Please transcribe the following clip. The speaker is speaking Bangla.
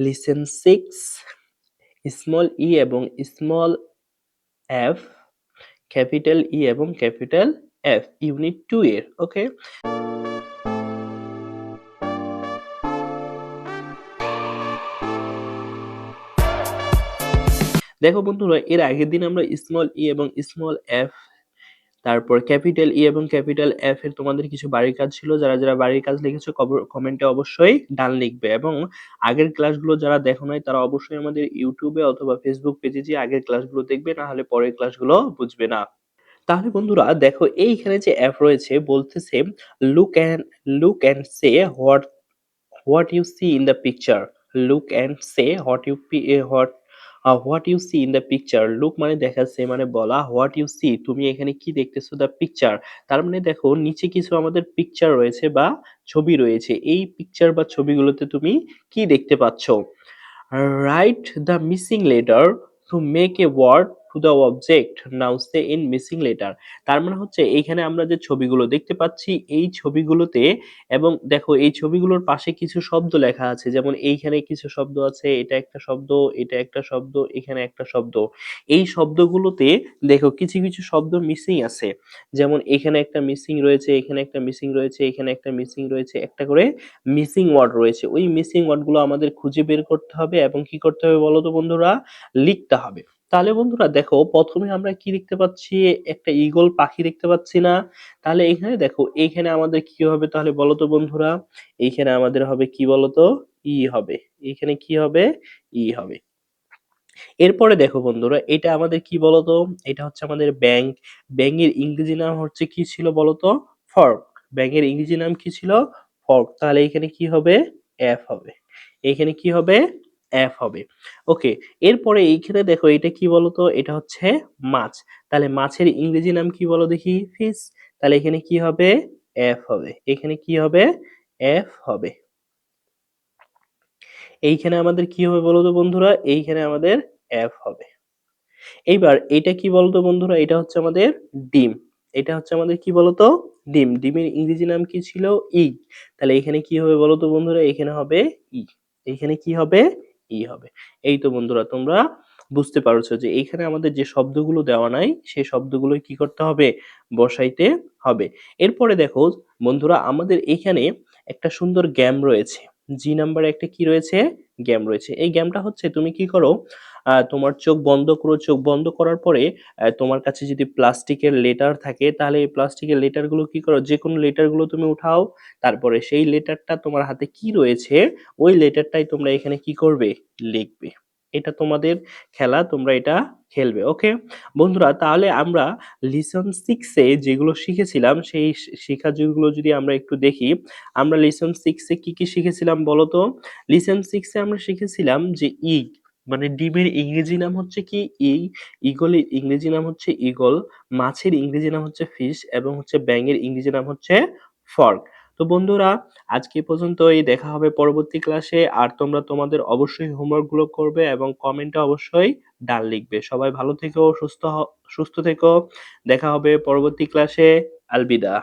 লিসেন 6 স্মল ই এবং স্মল এফ, ক্যাপিটাল ই এবং ক্যাপিটাল এফ, ইউনিট 2 এর। ওকে, দেখো বন্ধুরা, এর আগের দিন আমরা স্মল ই এবং স্মল এফ, তারপর ক্যাপিটাল ই এবং ক্যাপিটাল এফ এর তোমাদের কিছু বাড়ির কাজ ছিল। যারা যারা বাড়ির কাজ লিখেছো কমেন্টে অবশ্যই ডান লিখবে, এবং আগের ক্লাসগুলো যারা দেখো নাই তারা অবশ্যই আমাদের ইউটিউবে অথবা ফেসবুক পেজে যে আগের ক্লাসগুলো দেখবে, না হলে পরের ক্লাসগুলো বুঝবে না। তাহলে বন্ধুরা দেখো, এইখানে যে অ্যাপ রয়েছে বলতেছে look and look and say what you see in the picture. Look and say what you see in the picture. Look মানে দেখা, সে মানে বলা, what you see তুমি এখানে কি দেখতেছো, the picture তার মানে দেখো নিচে কিছু আমাদের পিকচার রয়েছে বা ছবি রয়েছে, এই পিকচার বা ছবিগুলোতে তুমি কি দেখতে পাচ্ছো। Write the missing letter to make a word to the object. Now say in missing letter. তার মানে হচ্ছে এইখানে আমরা যে ছবিগুলো দেখতে পাচ্ছি এই ছবিগুলোতে, এবং দেখো এই ছবিগুলোর পাশে কিছু শব্দ লেখা আছে, যেমন এইখানে কিছু শব্দ আছে, এটা একটা শব্দ, এটা একটা শব্দ, এখানে একটা শব্দ। এই শব্দগুলোতে দেখো কিছু কিছু শব্দ মিসিং আছে, যেমন এখানে একটা মিসিং রয়েছে, এখানে একটা মিসিং রয়েছে, এখানে একটা মিসিং রয়েছে, একটা করে মিসিং ওয়ার্ড রয়েছে। ওই মিসিং ওয়ার্ডগুলো আমাদের খুঁজে বের করতে হবে এবং কি করতে হবে বলো তো বন্ধুরা, লিখতে হবে। তাহলে বন্ধুরা দেখো, প্রথমে আমরা কি দেখতে পাচ্ছি, একটা ঈগল পাখি দেখতে পাচ্ছি না? তাহলে এখানে দেখো, এইখানে আমাদের কি হবে তাহলে বলো তো বন্ধুরা, এইখানে আমাদের হবে কি বলো তো, ই হবে। এখানে কি হবে, ই হবে। এরপরে দেখো বন্ধুরা, এটা আমাদের কি বলতো, এটা হচ্ছে আমাদের ব্যাংক। ব্যাঙের ইংরেজি নাম হচ্ছে কি ছিল বলতো, ফর্ক। ব্যাঙের ইংরেজি নাম কি ছিল, ফর্ক। তাহলে এখানে কি হবে, এফ হবে। এখানে কি হবে, এফ হবে। ওকে, এরপরে এইখানে দেখো এটা কি বলতো, এটা হচ্ছে মাছ। তাহলে মাছের ইংরেজি নাম কি বলো দেখি, ফিশ। তাহলে এখানে কি হবে, এফ হবে। এখানে কি হবে, এফ হবে। এইখানে আমাদের কি হবে বলো তো বন্ধুরা, এইখানে আমাদের এফ হবে। এইবার এটা কি বলতো বন্ধুরা, এটা হচ্ছে আমাদের ডিম। এটা হচ্ছে আমাদের কি বলতো, ডিম। ডিমের ইংরেজি নাম কি ছিল, ইগ। তাহলে এখানে কি হবে বলতো বন্ধুরা, এখানে হবে ই। এখানে কি হবে, ই হবে। এই তো বন্ধুরা, তোমরা বুঝতে পারছো যে এইখানে আমাদের যে শব্দগুলো দেওয়া নাই সেই শব্দগুলো কি করতে হবে, বসাইতে হবে। এরপরে দেখো বন্ধুরা, আমাদের এখানে একটা সুন্দর গেম রয়েছে। জি নাম্বারে একটা কি রয়েছে, গেম রয়েছে। এই গেমটা হচ্ছে, তুমি কি করো, তোমার চোখ বন্ধ করো। চোখ বন্ধ করার পরে তোমার কাছে যদি প্লাস্টিকের লেটার থাকে, তাহলে এই প্লাস্টিকের লেটারগুলো কি করো, যেকোনো লেটারগুলো তুমি উঠাও। তারপরে সেই লেটারটা তোমার হাতে কি রয়েছে, ওই লেটারটাই তোমরা এখানে কি করবে, লিখবে। এটা তোমাদের খেলা, তোমরা এটা খেলবে। ওকে বন্ধুরা, তাহলে আমরা লিসন 6 এ যেগুলো শিখেছিলাম সেই শিখা যেগুলো যদি আমরা একটু দেখি, আমরা লিসন 6 এ কি কি শিখেছিলাম বলো তো। লিসন 6 এ আমরা শিখেছিলাম যে ইগ মানে ডিমের ইংরেজি নাম হচ্ছে কি, ঈগলের ইংরেজি নাম হচ্ছে ঈগল, মাছের ইংরেজি নাম হচ্ছে ফিশ, এবং হচ্ছে ব্যাঙের ইংরেজি নাম হচ্ছে ফর্ক। তো বন্ধুরা, আজকে এ পর্যন্তই। দেখা হবে পরবর্তী ক্লাসে। আর তোমরা তোমাদের অবশ্যই হোমওয়ার্ক গুলো করবে এবং কমেন্টে অবশ্যই ডান লিখবে। সবাই ভালো থেকো, সুস্থ থেকো। দেখা হবে পরবর্তী ক্লাসে। আলবিদা।